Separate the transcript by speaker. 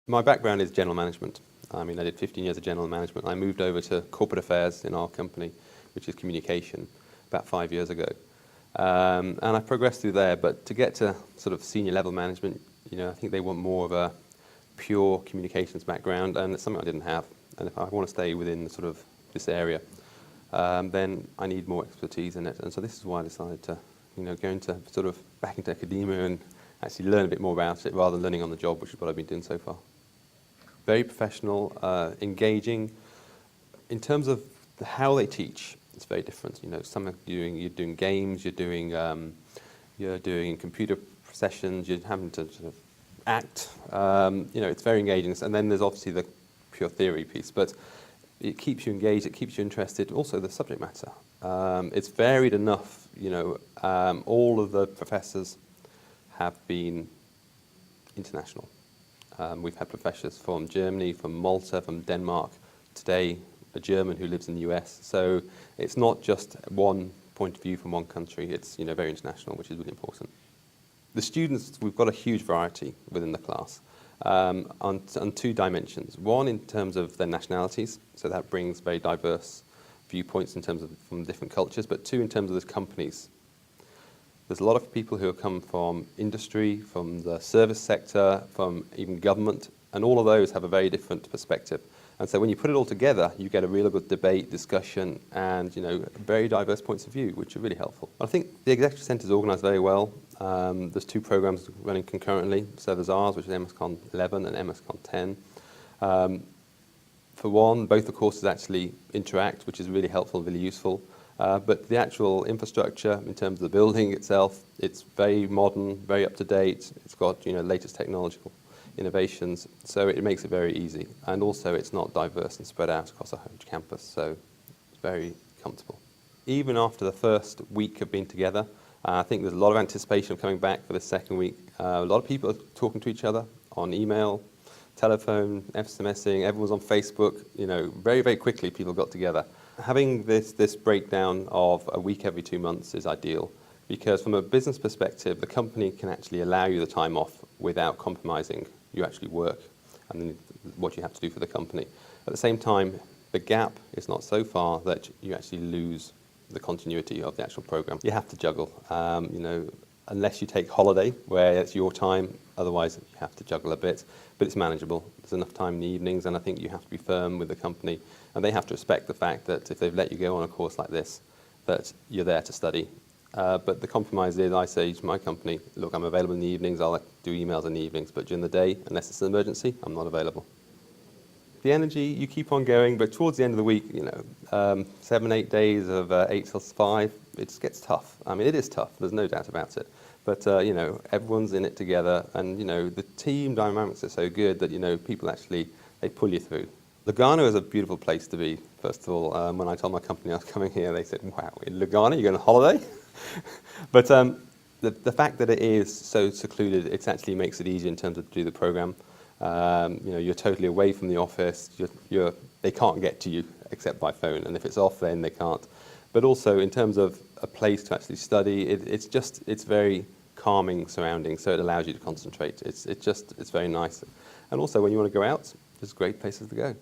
Speaker 1: My background is general management. I did 15 years of general management. I moved over to corporate affairs in our company, which is communication, about 5 years ago. And I progressed through there, but to get to sort of senior level management, I think they want more of a pure communications background, and it's something I didn't have. And if I want to stay within sort of this area, then I need more expertise in it. And so this is why I decided to, go into sort of back into academia and actually learn a bit more about it rather than learning on the job, which is what I've been doing so far. Very professional, engaging. In terms of how they teach, it's very different. Some are you're doing games, you're doing computer sessions, you're having to sort of act. It's very engaging. And then there's obviously the pure theory piece, but it keeps you engaged, it keeps you interested. Also, the subject matter. It's varied enough. All of the professors have been international. We've had professors from Germany, from Malta, from Denmark, today a German who lives in the US. So it's not just one point of view from one country, it's very international, which is really important. The students, we've got a huge variety within the class on two dimensions. One in terms of their nationalities, so that brings very diverse viewpoints in terms of from different cultures, but two in terms of the companies. There's a lot of people who have come from industry, from the service sector, from even government, and all of those have a very different perspective. And so when you put it all together, you get a really good debate, discussion, and very diverse points of view, which are really helpful. I think the Executive Centre is organised very well. There's two programmes running concurrently. So there's ours, which is MSCon 11 and MSCon 10. For one, both the courses actually interact, which is really helpful, really useful. But the actual infrastructure, in terms of the building itself, it's very modern, very up-to-date. It's got latest technological innovations, so it makes it very easy. And also, it's not diverse and spread out across a huge campus, so it's very comfortable. Even after the first week of being together, I think there's a lot of anticipation of coming back for the second week. A lot of people are talking to each other on email, telephone, SMSing, everyone's on Facebook. Very, very quickly people got together. Having this breakdown of a week every 2 months is ideal, because from a business perspective, the company can actually allow you the time off without compromising your actually work and what you have to do for the company. At the same time, the gap is not so far that you actually lose the continuity of the actual program. You have to juggle, unless you take holiday where it's your time, otherwise you have to juggle a bit, but it's manageable. There's enough time in the evenings, and I think you have to be firm with the company, and they have to respect the fact that if they've let you go on a course like this, that you're there to study. But the compromise is, I say to my company, look, I'm available in the evenings, I'll do emails in the evenings, but during the day, unless it's an emergency, I'm not available. The energy, you keep on going, but towards the end of the week, 7, 8 days of 8 till 5, it gets tough. It is tough, there's no doubt about it. But, everyone's in it together, and, the team dynamics are so good that, people actually, they pull you through. Lugano is a beautiful place to be, first of all. When I told my company I was coming here, they said, wow, in Lugano, you're going on holiday? But the fact that it is so secluded, it actually makes it easier in terms of do the program. You're totally away from the office. They can't get to you except by phone, and if it's off, then they can't. But also in terms of a place to actually study, it's very calming surroundings, so it allows you to concentrate. It's very nice. And also when you want to go out, there's great places to go.